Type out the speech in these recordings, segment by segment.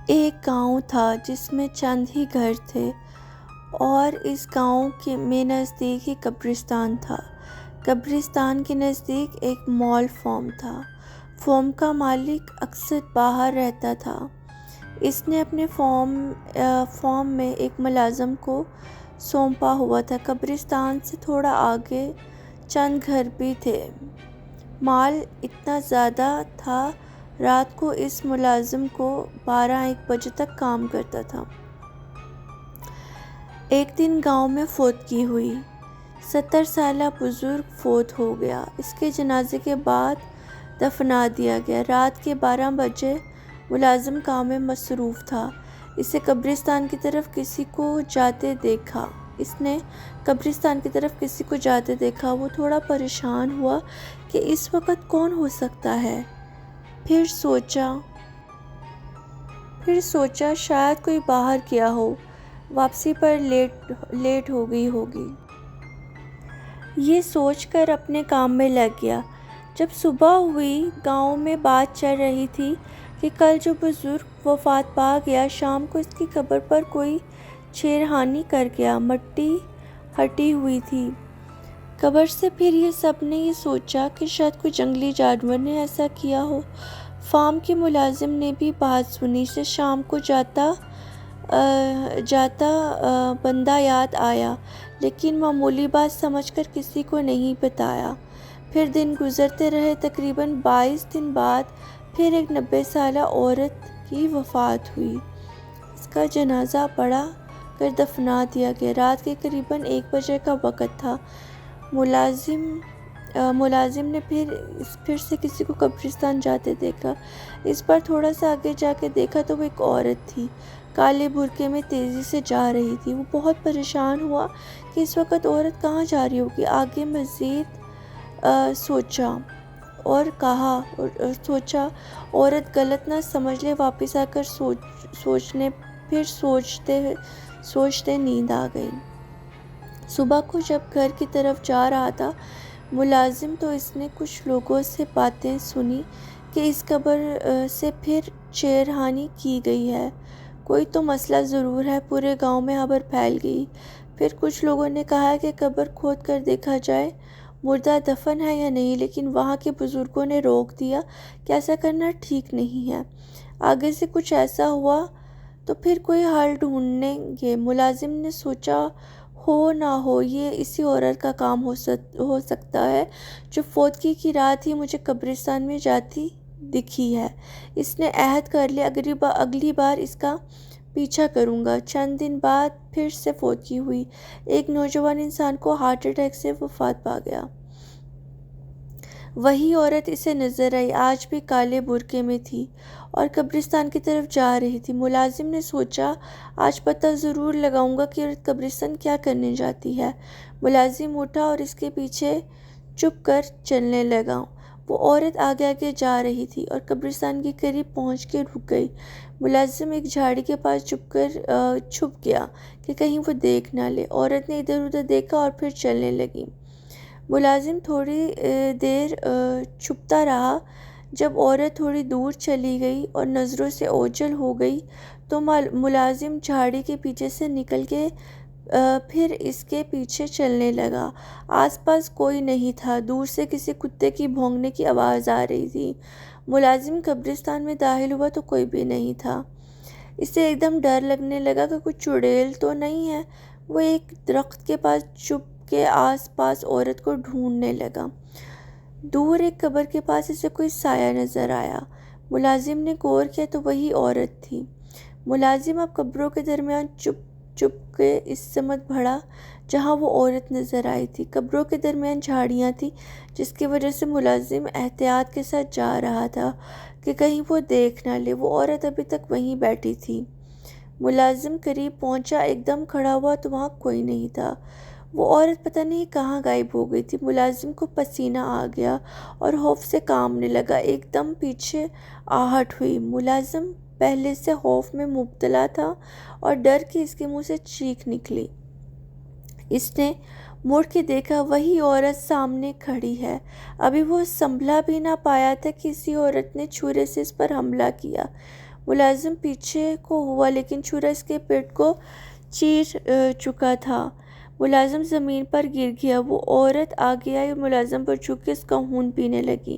ایک گاؤں تھا جس میں چند ہی گھر تھے اور اس گاؤں میں نزدیک ہی قبرستان تھا۔ قبرستان کے نزدیک ایک مال فارم تھا۔ فارم کا مالک اکثر باہر رہتا تھا۔ اس نے اپنے فارم میں ایک ملازم کو سونپا ہوا تھا۔ قبرستان سے تھوڑا آگے چند گھر بھی تھے۔ مال اتنا زیادہ تھا، رات کو اس ملازم کو 12-1 بجے تک کام کرتا تھا۔ ایک دن گاؤں میں فوتگی ہوئی۔ 70 سالہ بزرگ فوت ہو گیا۔ اس کے جنازے کے بعد دفنا دیا گیا۔ رات کے 12 بجے ملازم کام میں مصروف تھا۔ اس نے قبرستان کی طرف کسی کو جاتے دیکھا۔ وہ تھوڑا پریشان ہوا کہ اس وقت کون ہو سکتا ہے۔ پھر سوچا شاید کوئی باہر گیا ہو، واپسی پر لیٹ ہو گئی ہوگی۔ یہ سوچ کر اپنے کام میں لگ گیا۔ جب صبح ہوئی، گاؤں میں بات چل رہی تھی کہ کل جو بزرگ وفات پا گیا، شام کو اس کی قبر پر کوئی چھیڑخانی کر گیا۔ مٹی ہٹی ہوئی تھی قبر سے۔ پھر سب نے یہ سوچا کہ شاید کوئی جنگلی جانور نے ایسا کیا ہو۔ فارم کے ملازم نے بھی بات سنی۔ اسے شام کو جاتا بندہ یاد آیا، لیکن معمولی بات سمجھ کر کسی کو نہیں بتایا۔ پھر دن گزرتے رہے۔ تقریباً 22 دن بعد پھر ایک 90 سالہ عورت کی وفات ہوئی۔ اس کا جنازہ پڑھا کر دفنا دیا گیا۔ رات کے قریباً 1 بجے کا وقت تھا۔ ملازم نے پھر سے کسی کو قبرستان جاتے دیکھا۔ اس بار تھوڑا سا آگے جا کے دیکھا تو وہ ایک عورت تھی، کالے برقعے میں تیزی سے جا رہی تھی۔ وہ بہت پریشان ہوا کہ اس وقت عورت کہاں جا رہی ہوگی۔ آگے مزید سوچا اور کہا عورت غلط نہ سمجھ لے، واپس آ کر سوچتے نیند آ گئی۔ صبح کو جب گھر کی طرف جا رہا تھا ملازم تو اس نے کچھ لوگوں سے باتیں سنی کہ اس قبر سے پھر چھیڑخانی کی گئی ہے، کوئی تو مسئلہ ضرور ہے۔ پورے گاؤں میں خبر پھیل گئی۔ پھر کچھ لوگوں نے کہا کہ قبر کھود کر دیکھا جائے، مردہ دفن ہے یا نہیں، لیکن وہاں کے بزرگوں نے روک دیا کہ ایسا کرنا ٹھیک نہیں ہے۔ آگے سے کچھ ایسا ہوا تو پھر کوئی حل ڈھونڈیں گے۔ ملازم نے سوچا ہو نہ ہو یہ اسی عورت کا کام ہو سکتا ہے جو فوتگی کی رات ہی مجھے قبرستان میں جاتی دکھی ہے۔ اس نے عہد کر لیا اگلی بار اس کا پیچھا کروں گا۔ چند دن بعد پھر سے فوتگی ہوئی۔ ایک نوجوان انسان کو ہارٹ اٹیک سے وفات پا گیا۔ وہی عورت اسے نظر آئی، آج بھی کالے برقعے میں تھی اور قبرستان کی طرف جا رہی تھی۔ ملازم نے سوچا آج پتہ ضرور لگاؤں گا کہ عورت قبرستان کیا کرنے جاتی ہے۔ ملازم اٹھا اور اس کے پیچھے چپ کر چلنے لگا۔ وہ عورت آگے آگے جا رہی تھی اور قبرستان کے قریب پہنچ کے رک گئی۔ ملازم ایک جھاڑی کے پاس چھپ گیا کہ کہیں وہ دیکھ نہ لے۔ عورت نے ادھر ادھر دیکھا اور پھر چلنے لگی۔ ملازم تھوڑی دیر چھپتا رہا۔ جب عورت تھوڑی دور چلی گئی اور نظروں سے اوجھل ہو گئی تو ملازم جھاڑی کے پیچھے سے نکل کے پھر اس کے پیچھے چلنے لگا۔ آس پاس کوئی نہیں تھا۔ دور سے کسی کتے کی بھونکنے کی آواز آ رہی تھی۔ ملازم قبرستان میں داخل ہوا تو کوئی بھی نہیں تھا۔ اسے ایک دم ڈر لگنے لگا کہ کوئی چڑیل تو نہیں ہے۔ وہ ایک درخت کے پاس چھپ کے آس پاس عورت کو ڈھونڈنے لگا۔ دور ایک قبر کے پاس اسے کوئی سایہ نظر آیا۔ ملازم نے غور کیا تو وہی عورت تھی۔ ملازم اب قبروں کے درمیان چپ کے اس سمت بڑھا جہاں وہ عورت نظر آئی تھی۔ قبروں کے درمیان جھاڑیاں تھیں جس کی وجہ سے ملازم احتیاط کے ساتھ جا رہا تھا کہ کہیں وہ دیکھ نہ لے۔ وہ عورت ابھی تک وہیں بیٹھی تھی۔ ملازم قریب پہنچا، ایک دم کھڑا ہوا تو وہاں کوئی نہیں تھا۔ وہ عورت پتہ نہیں کہاں غائب ہو گئی تھی۔ ملازم کو پسینہ آ گیا اور خوف سے کانپنے لگا۔ ایک دم پیچھے آہٹ ہوئی۔ ملازم پہلے سے خوف میں مبتلا تھا اور ڈر کے اس کے منہ سے چیخ نکلی۔ اس نے مڑ کے دیکھا، وہی عورت سامنے کھڑی ہے۔ ابھی وہ سنبھلا بھی نہ پایا تھا کہ اسی عورت نے چھرے سے اس پر حملہ کیا۔ ملازم پیچھے کو ہوا لیکن چھرا اس کے پیٹ کو چیر چکا تھا۔ ملازم زمین پر گر گیا۔ وہ عورت آگے آئی اور ملازم پر جھک کے اس کا خون پینے لگی۔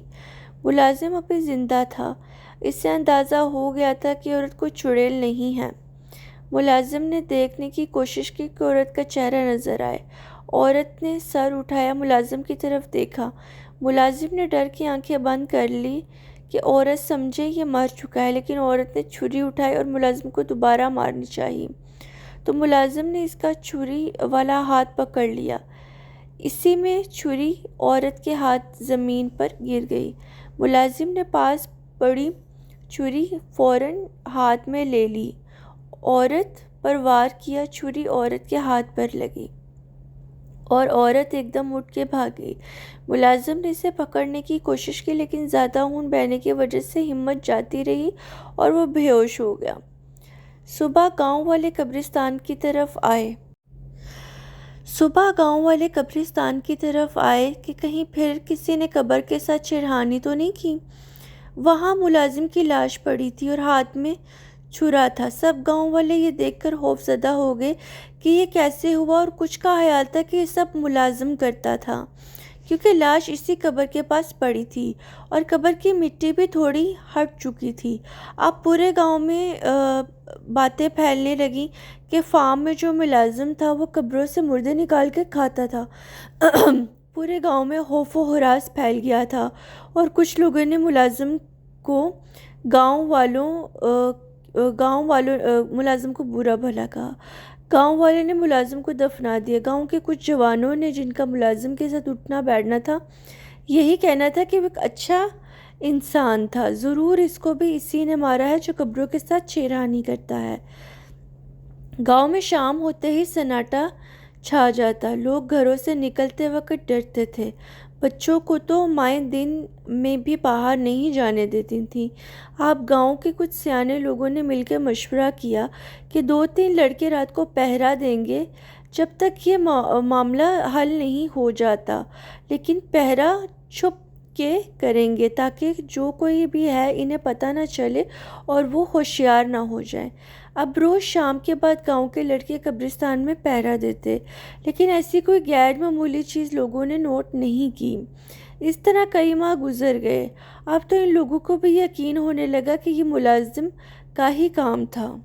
ملازم ابھی زندہ تھا۔ اس سے اندازہ ہو گیا تھا کہ عورت کوئی چڑیل نہیں ہے۔ ملازم نے دیکھنے کی کوشش کی کہ عورت کا چہرہ نظر آئے۔ عورت نے سر اٹھایا، ملازم کی طرف دیکھا۔ ملازم نے ڈر کی آنکھیں بند کر لی کہ عورت سمجھے یہ مر چکا ہے، لیکن عورت نے چھری اٹھائی اور ملازم کو دوبارہ مارنی چاہی تو ملازم نے اس کا چھری والا ہاتھ پکڑ لیا۔ اسی میں چھری عورت کے ہاتھ زمین پر گر گئی۔ ملازم نے پاس پڑی چھری فوراً ہاتھ میں لے لی، عورت پر وار کیا۔ چھری عورت کے ہاتھ پر لگی اور عورت ایک دم اٹھ کے بھاگ گئی۔ ملازم نے اسے پکڑنے کی کوشش کی لیکن زیادہ خون بہنے کی وجہ سے ہمت جاتی رہی اور وہ بے ہوش ہو گیا۔ صبح گاؤں والے قبرستان کی طرف آئے کہ کہیں پھر کسی نے قبر کے ساتھ چھیڑخانی تو نہیں کی۔ وہاں ملازم کی لاش پڑی تھی اور ہاتھ میں چھرا تھا۔ سب گاؤں والے یہ دیکھ کر خوف زدہ ہو گئے کہ یہ کیسے ہوا، اور کچھ کا خیال تھا کہ یہ سب ملازم کرتا تھا، کیونکہ لاش اسی قبر کے پاس پڑی تھی اور قبر کی مٹی بھی تھوڑی ہٹ چکی تھی۔ اب پورے گاؤں میں باتیں پھیلنے لگیں کہ فارم میں جو ملازم تھا وہ قبروں سے مردے نکال کے کھاتا تھا۔ پورے گاؤں میں خوف و ہراس پھیل گیا تھا اور کچھ لوگوں نے ملازم کو برا بھلا کہا۔ گاؤں والے نے ملازم کو دفنا دیا۔ گاؤں کے کچھ جوانوں نے، جن کا ملازم کے ساتھ اٹھنا بیٹھنا تھا، یہی کہنا تھا کہ وہ ایک اچھا انسان تھا، ضرور اس کو بھی اسی نے مارا ہے جو قبروں کے ساتھ چھیڑخانی کرتا ہے۔ گاؤں میں شام ہوتے ہی سناٹا چھا جاتا۔ لوگ گھروں سے نکلتے وقت ڈرتے تھے۔ بچوں کو تو مائیں دن میں بھی باہر نہیں جانے دیتی تھیں۔ اب گاؤں کے کچھ سیانے لوگوں نے مل کے مشورہ کیا کہ 2-3 لڑکے رات کو پہرا دیں گے جب تک یہ معاملہ حل نہیں ہو جاتا، لیکن پہرا چھپ کے کریں گے تاکہ جو کوئی بھی ہے انہیں پتہ نہ چلے اور وہ ہوشیار نہ ہو جائیں۔ اب روز شام کے بعد گاؤں کے لڑکے قبرستان میں پہرا دیتے، لیکن ایسی کوئی غیر معمولی چیز لوگوں نے نوٹ نہیں کی۔ اس طرح کئی ماہ گزر گئے۔ اب تو ان لوگوں کو بھی یقین ہونے لگا کہ یہ ملازم کا ہی کام تھا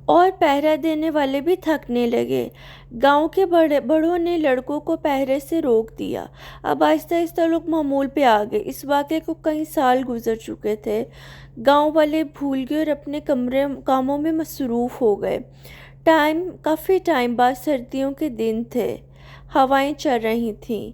اور پہرا دینے والے بھی تھکنے لگے۔ گاؤں کے بڑوں نے لڑکوں کو پہرے سے روک دیا۔ اب آہستہ آہستہ لوگ معمول پہ آ گئے۔ اس واقعے کو کئی سال گزر چکے تھے۔ گاؤں والے بھول گئے اور اپنے کاموں میں مصروف ہو گئے۔ کافی ٹائم بعد سردیوں کے دن تھے، ہوائیں چل رہی تھیں۔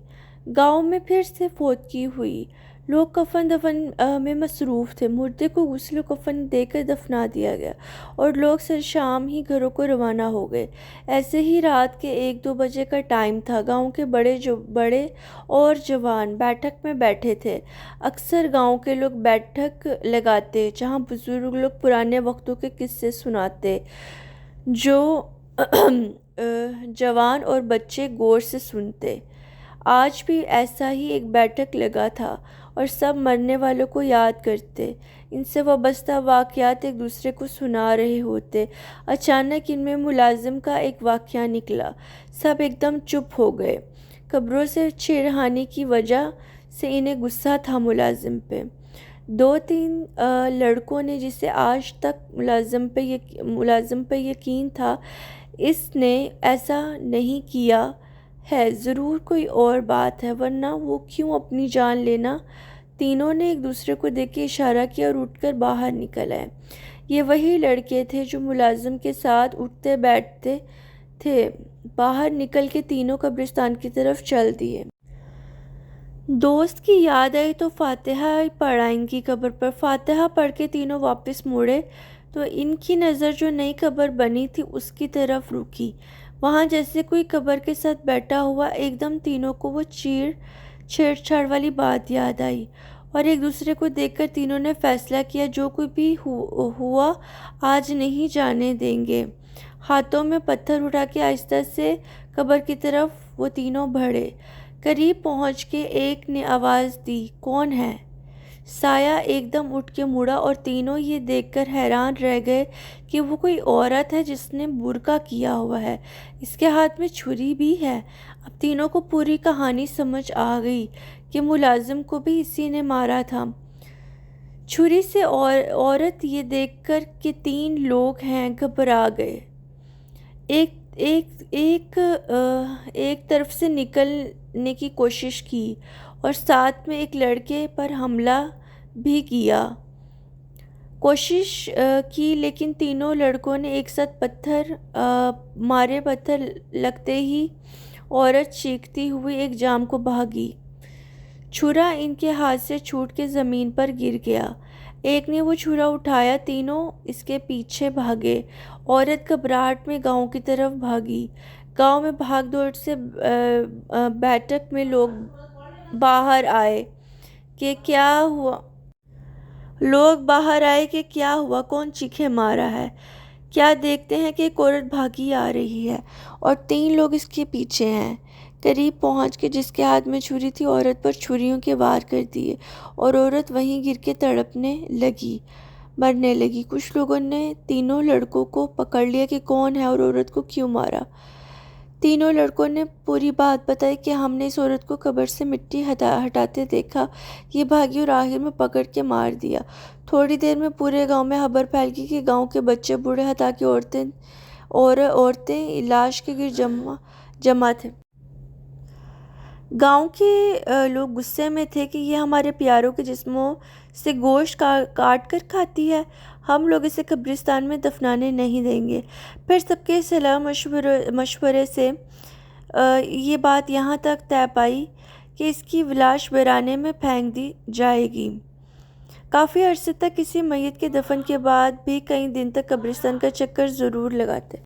گاؤں میں پھر سے فوتگی ہوئی۔ لوگ کفن دفن میں مصروف تھے۔ مردے کو غسل و کفن دے کر دفنا دیا گیا اور لوگ شام ہی گھروں کو روانہ ہو گئے۔ ایسے ہی رات کے 1-2 بجے کا ٹائم تھا۔ گاؤں کے بڑے اور جوان بیٹھک میں بیٹھے تھے۔ اکثر گاؤں کے لوگ بیٹھک لگاتے جہاں بزرگ لوگ پرانے وقتوں کے قصے سناتے جو جوان اور بچے غور سے سنتے۔ آج بھی ایسا ہی ایک بیٹھک لگا تھا اور سب مرنے والوں کو یاد کرتے، ان سے وابستہ واقعات ایک دوسرے کو سنا رہے ہوتے۔ اچانک ان میں ملازم کا ایک واقعہ نکلا۔ سب ایک دم چپ ہو گئے۔ قبروں سے چھیڑخانی کی وجہ سے انہیں غصہ تھا ملازم پہ۔ 2-3 لڑکوں نے، جسے آج تک ملازم پہ یقین تھا اس نے ایسا نہیں کیا ہے، ضرور کوئی اور بات ہے، ورنہ وہ کیوں اپنی جان لینا۔ تینوں نے ایک دوسرے کو دیکھ کے اشارہ کیا اور اٹھ کر باہر نکل آئے۔ یہ وہی لڑکے تھے جو ملازم کے ساتھ اٹھتے بیٹھتے تھے۔ باہر نکل کے تینوں قبرستان کی طرف چل دیے۔ دوست کی یاد آئی تو فاتحہ پڑھ آئی ان کی قبر پر۔ فاتحہ پڑھ کے تینوں واپس مڑے تو ان کی نظر جو نئی قبر بنی تھی اس کی طرف رکی۔ وہاں جیسے کوئی قبر کے ساتھ بیٹھا ہوا۔ ایک دم تینوں کو وہ چھیڑ چھاڑ والی بات یاد آئی اور ایک دوسرے کو دیکھ کر تینوں نے فیصلہ کیا جو کوئی بھی ہوا آج نہیں جانے دیں گے۔ ہاتھوں میں پتھر اٹھا کے آہستہ سے قبر کی طرف وہ تینوں بڑھے۔ قریب پہنچ کے ایک نے آواز دی، کون ہے؟ سایہ ایک دم اٹھ کے مڑا اور تینوں یہ دیکھ کر حیران رہ گئے کہ وہ کوئی عورت ہے جس نے برقع کیا ہوا ہے، اس کے ہاتھ میں چھری بھی ہے۔ اب تینوں کو پوری کہانی سمجھ آ گئی کہ ملازم کو بھی اسی نے مارا تھا۔ چھری سے عورت یہ دیکھ کر کہ 3 لوگ ہیں گھبرا گئے، ایک طرف سے نکلنے کی کوشش کی اور ساتھ میں ایک لڑکے پر حملہ بھی کیا کوشش کی، لیکن تینوں لڑکوں نے ایک ساتھ پتھر لگتے ہی عورت چیختی ہوئی ایک جام کو بھاگی۔ چھرا ان کے ہاتھ سے چھوٹ کے زمین پر گر گیا۔ ایک نے وہ چھرا اٹھایا، تینوں اس کے پیچھے بھاگے۔ عورت گھبراہٹ میں گاؤں کی طرف بھاگی۔ گاؤں میں بھاگ دوڑ سے بیٹھک میں لوگ باہر آئے کہ کیا ہوا، کون چیخیں مار رہا ہے؟ کیا دیکھتے ہیں کہ ایک عورت بھاگی آ رہی ہے اور 3 لوگ اس کے پیچھے ہیں۔ قریب پہنچ کے جس کے ہاتھ میں چھری تھی عورت پر چھریوں کے وار کر دیے اور عورت وہیں گر کے تڑپنے لگی، مرنے لگی۔ کچھ لوگوں نے تینوں لڑکوں کو پکڑ لیا کہ کون ہے اور عورت کو کیوں مارا۔ تینوں لڑکوں نے پوری بات بتائی کہ ہم نے اس عورت کو قبر سے مٹی ہٹاتے دیکھا، یہ بھاگی اور آخر میں پکڑ کے مار دیا۔ تھوڑی دیر میں پورے گاؤں میں خبر پھیل گئی کہ گاؤں کے بچے بوڑھے حتیٰ کہ عورتیں لاش کے گرد جمع تھے۔ گاؤں کے لوگ غصے میں تھے کہ یہ ہمارے پیاروں کے جسموں سے گوشت کاٹ کر کھاتی ہے، ہم لوگ اسے قبرستان میں دفنانے نہیں دیں گے۔ پھر سب کے صلاح مشورے سے یہ بات یہاں تک طے پائی کہ اس کی لاش ویرانے میں پھینک دی جائے گی۔ کافی عرصے تک کسی میت کے دفن کے بعد بھی کئی دن تک قبرستان کا چکر ضرور لگاتے۔